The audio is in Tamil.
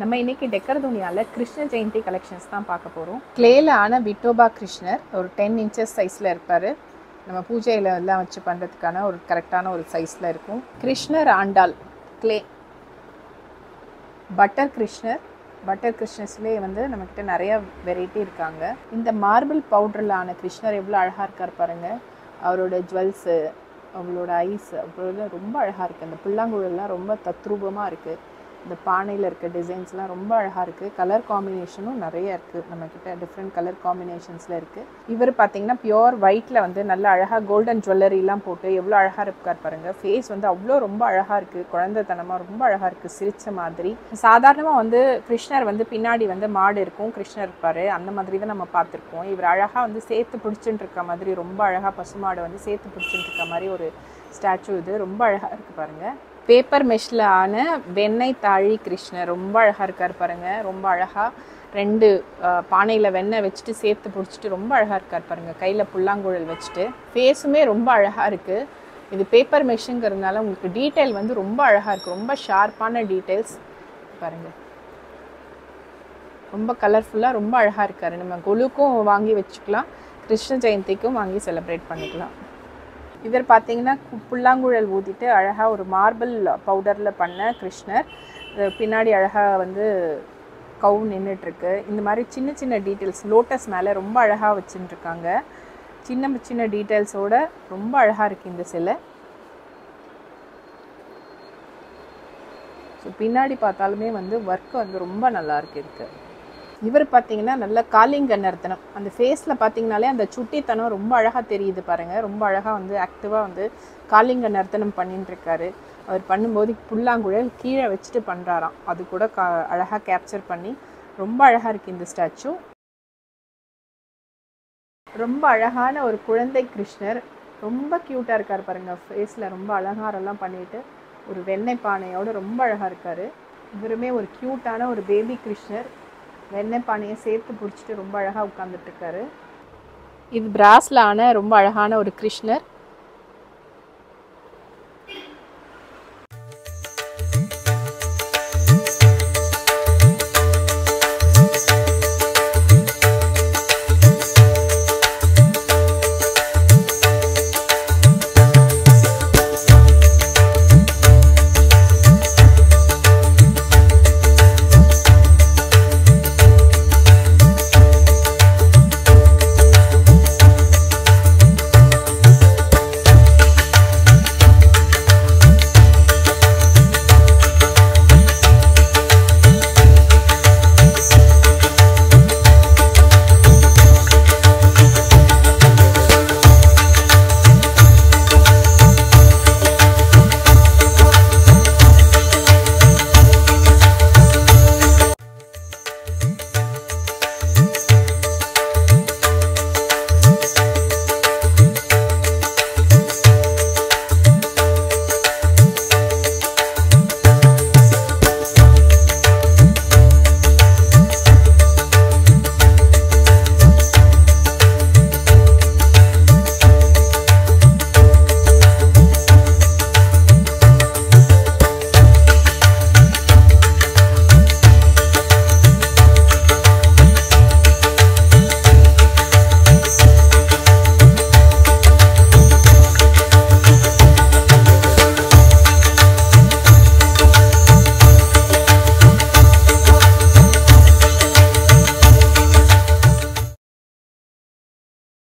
நம்ம இன்னைக்கு டெக்கர் துணியால கிருஷ்ண ஜெயந்தி கலெக்ஷன்ஸ் தான் பார்க்க போகிறோம். கிளேல ஆன விட்டோபா கிருஷ்ணர் ஒரு 10 inches சைஸில் இருப்பார். நம்ம பூஜையில் எல்லாம் வச்சு பண்ணுறதுக்கான ஒரு கரெக்டான ஒரு சைஸில் இருக்கும். கிருஷ்ணர் ஆண்டாள் கிளே பட்டர் கிருஷ்ணர்ஸ்லேயே வந்து நம்மக்கிட்ட நிறைய வெரைட்டி இருக்காங்க. இந்த மார்பிள் பவுடரில் ஆன கிருஷ்ணர் எவ்வளோ அழகாக இருக்கார் பாருங்கள். அவரோட ஜுவல்ஸு, அவங்களோட ஐஸ் அவ்வளோ ரொம்ப அழகாக இருக்குது. அந்த புல்லாங்குழல்லாம் ரொம்ப தத்ரூபமாக இருக்குது. இந்த பானையில் இருக்க டிசைன்ஸ்லாம் ரொம்ப அழகாக இருக்குது. கலர் காம்பினேஷனும் நிறைய இருக்குது. நம்மக்கிட்ட டிஃப்ரெண்ட் கலர் காம்பினேஷன்ஸில் இருக்குது. இவர் பார்த்திங்கன்னா பியோர் ஒயிட்டில் வந்து நல்ல அழகாக கோல்டன் ஜுவல்லரிலாம் போட்டு எவ்வளோ அழகாக இருக்கார் பாருங்கள். ஃபேஸ் வந்து அவ்வளோ ரொம்ப அழகாக இருக்குது. குழந்தைத்தனமாக ரொம்ப அழகாக இருக்குது, சிரித்த மாதிரி. சாதாரணமாக வந்து கிருஷ்ணர் வந்து பின்னாடி வந்து மாடு இருக்கும், கிருஷ்ணர் இருப்பார். அந்த மாதிரி தான் நம்ம பார்த்துருக்கோம். இவர் அழகாக வந்து சேர்த்து பிடிச்சிட்டு இருக்க மாதிரி, ரொம்ப அழகாக பசுமாடு வந்து சேர்த்து பிடிச்சிட்டு இருக்க மாதிரி ஒரு ஸ்டாச்சு. இது ரொம்ப அழகாக இருக்குது பாருங்கள். பேப்பர் மெஷ்ல ஆன வெண்ணெய் தாழி கிருஷ்ணர் ரொம்ப அழகாக இருக்கார் பாருங்கள். ரொம்ப அழகாக 2 பானையில் வெண்ணெய் வச்சுட்டு சேர்த்து பிடிச்சிட்டு ரொம்ப அழகாக இருக்கார் பாருங்கள். கையில் புல்லாங்குழல் வச்சுட்டு ஃபேஸுமே ரொம்ப அழகாக இருக்குது. இது பேப்பர் மெஷ்ஷுங்கிறதுனால உங்களுக்கு டீட்டெயில் வந்து ரொம்ப அழகாக இருக்குது. ரொம்ப ஷார்ப்பான டீட்டெயில்ஸ் பாருங்கள். ரொம்ப கலர்ஃபுல்லாக ரொம்ப அழகாக இருக்கார். நம்ம கொலுக்கும் வாங்கி வச்சுக்கலாம், கிருஷ்ண ஜெயந்திக்கும் வாங்கி செலிப்ரேட் பண்ணிக்கலாம். இவர் பார்த்தீங்கன்னா புல்லாங்குழல் ஊதிட்டு அழகாக ஒரு மார்பிள் பவுடரில் பண்ண கிருஷ்ணர். பின்னாடி அழகாக வந்து கவு நின்றுட்டுருக்கு. இந்த மாதிரி சின்ன சின்ன டீட்டெயில்ஸ் லோட்டஸ் மேலே ரொம்ப அழகாக வச்சுட்டுருக்காங்க. சின்ன சின்ன டீட்டெயில்ஸோடு ரொம்ப அழகாக இருக்குது இந்த சிலை. ஸோ பின்னாடி பார்த்தாலுமே வந்து ஒர்க்கு வந்து ரொம்ப நல்லாயிருக்கு இருக்குது. இவர் பார்த்தீங்கன்னா நல்ல காளிங்க நர்த்தனம். அந்த ஃபேஸில் பார்த்தீங்கனாலே அந்த சுட்டித்தனம் ரொம்ப அழகாக தெரியுது பாருங்கள். ரொம்ப அழகாக வந்து ஆக்டிவாக வந்து காளிங்க நர்த்தனம் பண்ணிட்டுருக்காரு. அவர் பண்ணும்போது புல்லாங்குழல் கீழே வச்சுட்டு பண்ணுறாராம். அது கூட அழகாக கேப்சர் பண்ணி ரொம்ப அழகாக இருக்குது இந்த ஸ்டாச்சு. ரொம்ப அழகான ஒரு குழந்தை கிருஷ்ணர், ரொம்ப க்யூட்டாக இருக்கார் பாருங்கள். ஃபேஸில் ரொம்ப அலங்காரம்லாம் பண்ணிவிட்டு ஒரு வெண்ணெய் பானையோடு ரொம்ப அழகாக இருக்கார். இவருமே ஒரு க்யூட்டான ஒரு பேபி கிருஷ்ணர், வெண்ணெய் பானையை சேர்த்து பிடிச்சிட்டு ரொம்ப அழகாக உட்காந்துட்ருக்காரு. இது பிராஸில் ஆன ரொம்ப அழகான ஒரு கிருஷ்ணர்.